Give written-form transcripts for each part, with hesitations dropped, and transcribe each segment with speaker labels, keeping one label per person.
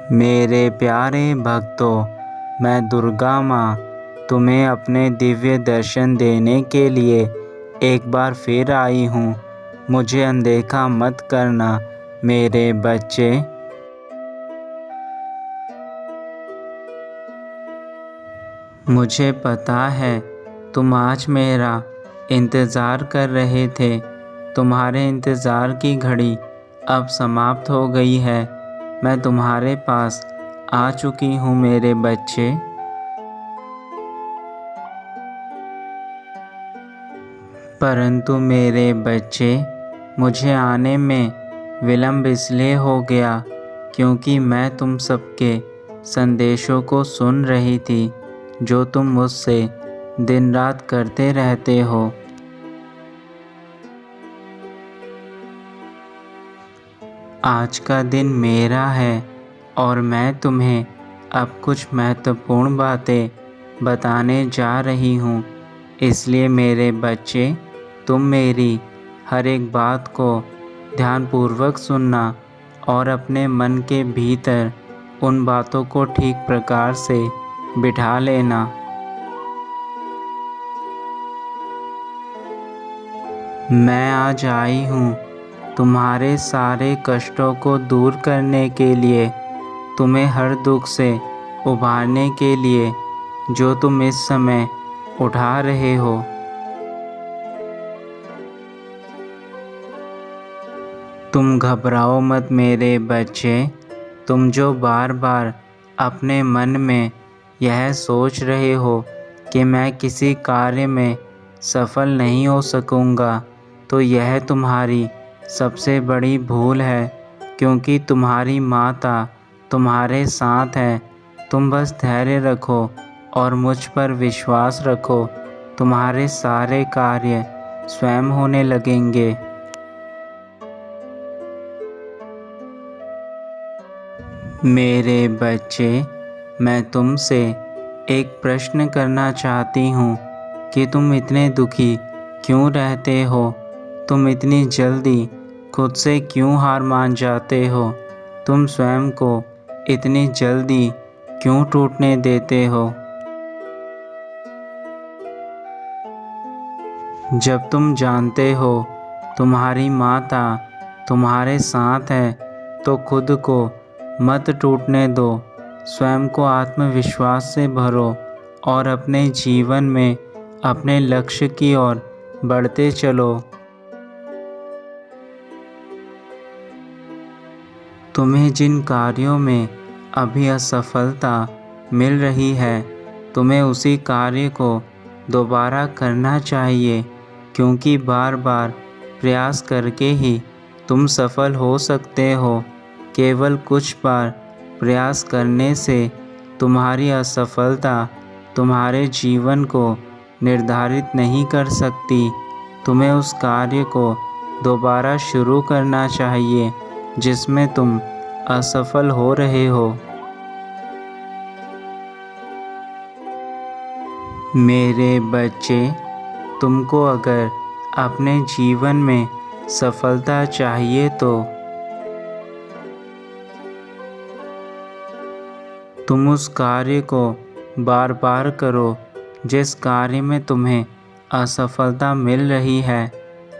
Speaker 1: मेरे प्यारे भक्तों, मैं दुर्गा माँ तुम्हें अपने दिव्य दर्शन देने के लिए एक बार फिर आई हूँ। मुझे अनदेखा मत करना मेरे बच्चे। मुझे पता है तुम आज मेरा इंतज़ार कर रहे थे। तुम्हारे इंतज़ार की घड़ी अब समाप्त हो गई है। मैं तुम्हारे पास आ चुकी हूँ मेरे बच्चे। परंतु मेरे बच्चे, मुझे आने में विलंब इसलिए हो गया क्योंकि मैं तुम सबके संदेशों को सुन रही थी जो तुम मुझसे दिन रात करते रहते हो। आज का दिन मेरा है और मैं तुम्हें अब कुछ महत्वपूर्ण बातें बताने जा रही हूँ। इसलिए मेरे बच्चे, तुम मेरी हर एक बात को ध्यानपूर्वक सुनना और अपने मन के भीतर उन बातों को ठीक प्रकार से बिठा लेना। मैं आज आई हूँ तुम्हारे सारे कष्टों को दूर करने के लिए, तुम्हें हर दुख से उबारने के लिए जो तुम इस समय उठा रहे हो। तुम घबराओ मत मेरे बच्चे। तुम जो बार बार अपने मन में यह सोच रहे हो कि मैं किसी कार्य में सफल नहीं हो सकूँगा, तो यह तुम्हारी सबसे बड़ी भूल है, क्योंकि तुम्हारी माता तुम्हारे साथ है। तुम बस धैर्य रखो और मुझ पर विश्वास रखो। तुम्हारे सारे कार्य स्वयं होने लगेंगे। मेरे बच्चे, मैं तुमसे एक प्रश्न करना चाहती हूँ कि तुम इतने दुखी क्यों रहते हो? तुम इतनी जल्दी खुद से क्यों हार मान जाते हो? तुम स्वयं को इतनी जल्दी क्यों टूटने देते हो? जब तुम जानते हो तुम्हारी माता तुम्हारे साथ है, तो खुद को मत टूटने दो। स्वयं को आत्मविश्वास से भरो और अपने जीवन में अपने लक्ष्य की ओर बढ़ते चलो। तुम्हें जिन कार्यों में अभी असफलता मिल रही है, तुम्हें उसी कार्य को दोबारा करना चाहिए, क्योंकि बार बार प्रयास करके ही तुम सफल हो सकते हो। केवल कुछ बार प्रयास करने से तुम्हारी असफलता तुम्हारे जीवन को निर्धारित नहीं कर सकती। तुम्हें उस कार्य को दोबारा शुरू करना चाहिए जिसमें तुम असफल हो रहे हो। मेरे बच्चे, तुमको अगर अपने जीवन में सफलता चाहिए तो तुम उस कार्य को बार बार करो जिस कार्य में तुम्हें असफलता मिल रही है।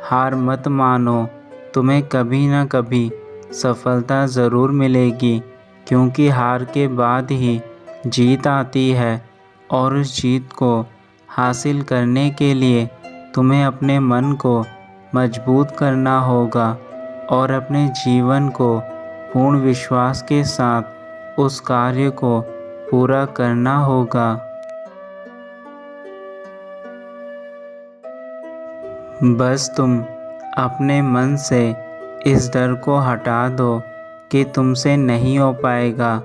Speaker 1: हार मत मानो, तुम्हें कभी न कभी सफलता ज़रूर मिलेगी, क्योंकि हार के बाद ही जीत आती है। और उस जीत को हासिल करने के लिए तुम्हें अपने मन को मजबूत करना होगा और अपने जीवन को पूर्ण विश्वास के साथ उस कार्य को पूरा करना होगा। बस तुम अपने मन से इस डर को हटा दो कि तुमसे नहीं हो पाएगा,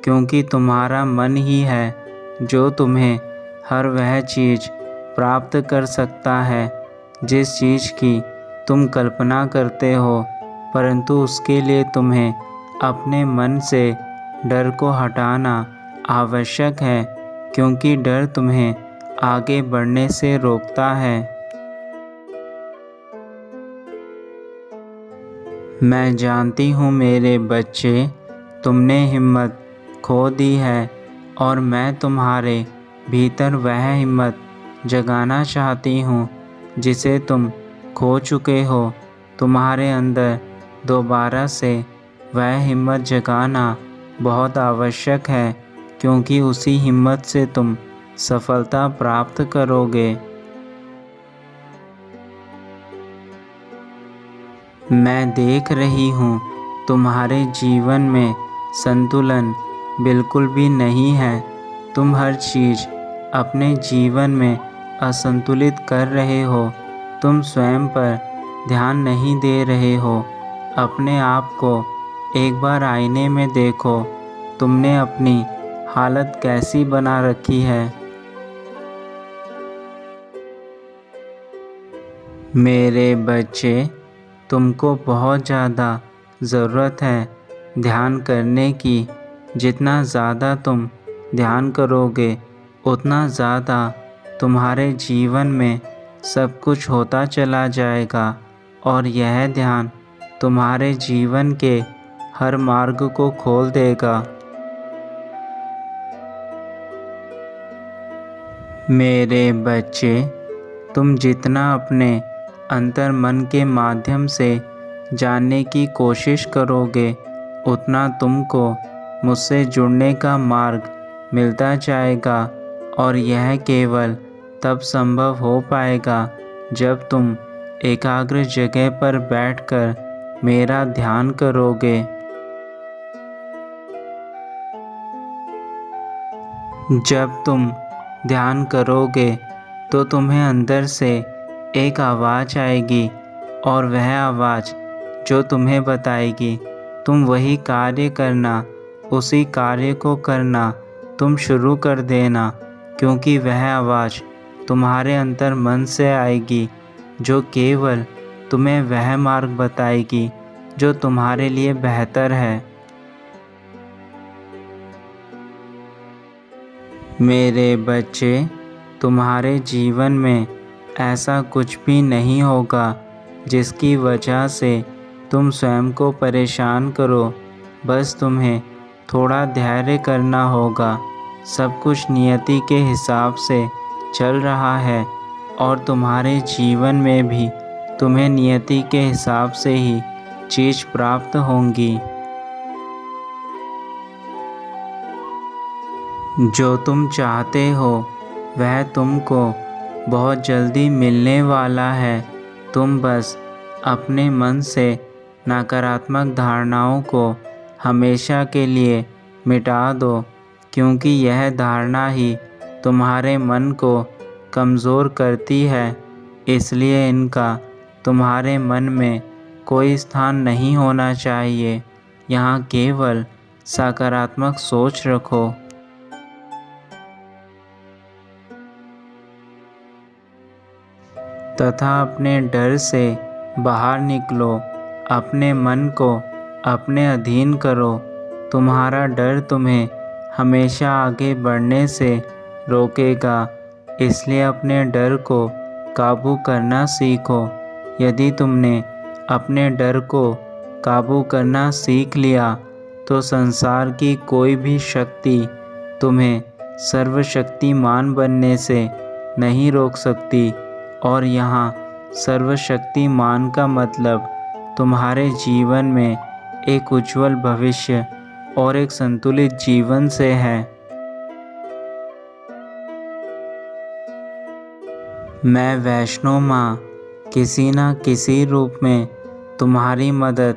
Speaker 1: क्योंकि तुम्हारा मन ही है जो तुम्हें हर वह चीज़ प्राप्त कर सकता है जिस चीज़ की तुम कल्पना करते हो। परंतु उसके लिए तुम्हें अपने मन से डर को हटाना आवश्यक है, क्योंकि डर तुम्हें आगे बढ़ने से रोकता है। मैं जानती हूँ मेरे बच्चे, तुमने हिम्मत खो दी है, और मैं तुम्हारे भीतर वह हिम्मत जगाना चाहती हूँ जिसे तुम खो चुके हो। तुम्हारे अंदर दोबारा से वह हिम्मत जगाना बहुत आवश्यक है, क्योंकि उसी हिम्मत से तुम सफलता प्राप्त करोगे। मैं देख रही हूँ तुम्हारे जीवन में संतुलन बिल्कुल भी नहीं है। तुम हर चीज़ अपने जीवन में असंतुलित कर रहे हो। तुम स्वयं पर ध्यान नहीं दे रहे हो। अपने आप को एक बार आईने में देखो। तुमने अपनी हालत कैसी बना रखी है। मेरे बच्चे, तुमको बहुत ज़्यादा ज़रूरत है ध्यान करने की। जितना ज़्यादा तुम ध्यान करोगे, उतना ज़्यादा तुम्हारे जीवन में सब कुछ होता चला जाएगा, और यह ध्यान तुम्हारे जीवन के हर मार्ग को खोल देगा। मेरे बच्चे, तुम जितना अपने अंतर मन के माध्यम से जानने की कोशिश करोगे, उतना तुमको मुझसे जुड़ने का मार्ग मिलता जाएगा, और यह केवल तब संभव हो पाएगा जब तुम एकाग्र जगह पर बैठकर मेरा ध्यान करोगे। जब तुम ध्यान करोगे तो तुम्हें अंदर से एक आवाज़ आएगी, और वह आवाज़ जो तुम्हें बताएगी तुम वही कार्य करना, उसी कार्य को करना तुम शुरू कर देना, क्योंकि वह आवाज़ तुम्हारे अंतर मन से आएगी, जो केवल तुम्हें वह मार्ग बताएगी जो तुम्हारे लिए बेहतर है। मेरे बच्चे, तुम्हारे जीवन में ऐसा कुछ भी नहीं होगा जिसकी वजह से तुम स्वयं को परेशान करो। बस तुम्हें थोड़ा धैर्य करना होगा। सब कुछ नियति के हिसाब से चल रहा है, और तुम्हारे जीवन में भी तुम्हें नियति के हिसाब से ही चीज़ प्राप्त होंगी। जो तुम चाहते हो वह तुमको बहुत जल्दी मिलने वाला है। तुम बस अपने मन से नकारात्मक धारणाओं को हमेशा के लिए मिटा दो, क्योंकि यह धारणा ही तुम्हारे मन को कमज़ोर करती है। इसलिए इनका तुम्हारे मन में कोई स्थान नहीं होना चाहिए। यहाँ केवल सकारात्मक सोच रखो। तथा अपने डर से बाहर निकलो। अपने मन को अपने अधीन करो। तुम्हारा डर तुम्हें हमेशा आगे बढ़ने से रोकेगा, इसलिए अपने डर को काबू करना सीखो। यदि तुमने अपने डर को काबू करना सीख लिया, तो संसार की कोई भी शक्ति तुम्हें सर्वशक्तिमान बनने से नहीं रोक सकती। और यहाँ सर्वशक्तिमान का मतलब तुम्हारे जीवन में एक उज्जवल भविष्य और एक संतुलित जीवन से है। मैं वैष्णो माँ किसी न किसी रूप में तुम्हारी मदद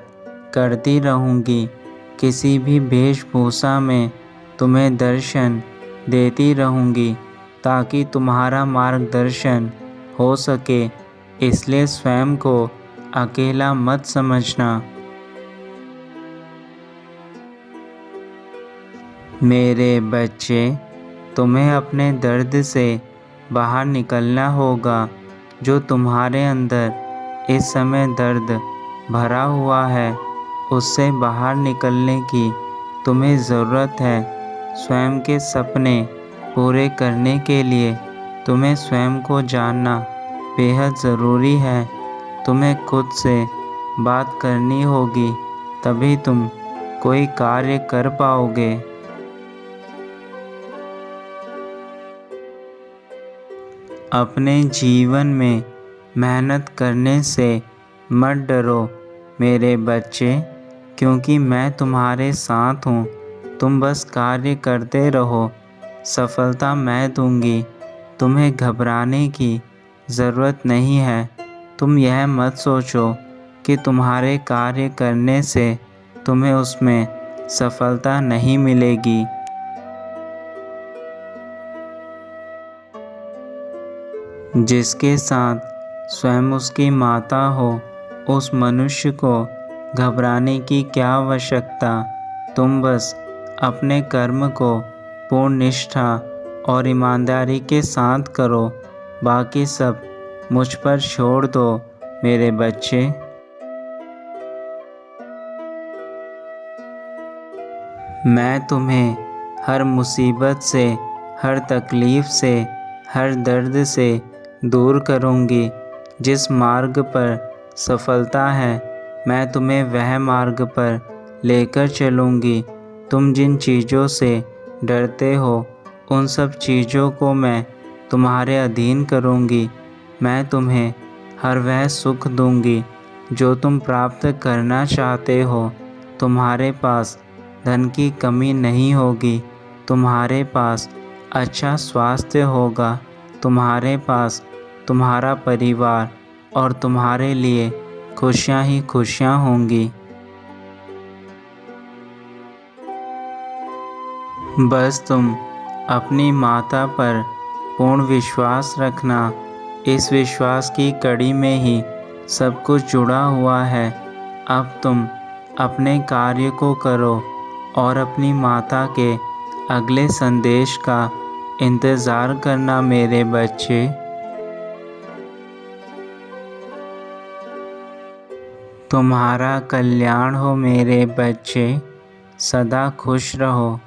Speaker 1: करती रहूँगी। किसी भी वेशभूषा में तुम्हें दर्शन देती रहूँगी, ताकि तुम्हारा मार्गदर्शन हो सके। इसलिए स्वयं को अकेला मत समझना। मेरे बच्चे, तुम्हें अपने दर्द से बाहर निकलना होगा। जो तुम्हारे अंदर इस समय दर्द भरा हुआ है, उससे बाहर निकलने की तुम्हें ज़रूरत है। स्वयं के सपने पूरे करने के लिए तुम्हें स्वयं को जानना बेहद ज़रूरी है। तुम्हें खुद से बात करनी होगी, तभी तुम कोई कार्य कर पाओगे। अपने जीवन में मेहनत करने से मत डरो मेरे बच्चे, क्योंकि मैं तुम्हारे साथ हूँ। तुम बस कार्य करते रहो, सफलता मैं दूंगी। तुम्हें घबराने की ज़रूरत नहीं है। तुम यह मत सोचो कि तुम्हारे कार्य करने से तुम्हें उसमें सफलता नहीं मिलेगी। जिसके साथ स्वयं उसकी माता हो, उस मनुष्य को घबराने की क्या आवश्यकता। तुम बस अपने कर्म को पूर्ण निष्ठा और ईमानदारी के साथ करो, बाकी सब मुझ पर छोड़ दो मेरे बच्चे। मैं तुम्हें हर मुसीबत से, हर तकलीफ़ से, हर दर्द से दूर करूँगी। जिस मार्ग पर सफलता है, मैं तुम्हें वह मार्ग पर लेकर चलूँगी। तुम जिन चीज़ों से डरते हो, उन सब चीज़ों को मैं तुम्हारे अधीन करूँगी। मैं तुम्हें हर वह सुख दूँगी जो तुम प्राप्त करना चाहते हो। तुम्हारे पास धन की कमी नहीं होगी। तुम्हारे पास अच्छा स्वास्थ्य होगा। तुम्हारे पास तुम्हारा परिवार और तुम्हारे लिए खुशियाँ ही खुशियाँ होंगी। बस तुम अपनी माता पर पूर्ण विश्वास रखना। इस विश्वास की कड़ी में ही सब कुछ जुड़ा हुआ है। अब तुम अपने कार्य को करो और अपनी माता के अगले संदेश का इंतज़ार करना मेरे बच्चे। तुम्हारा कल्याण हो मेरे बच्चे, सदा खुश रहो।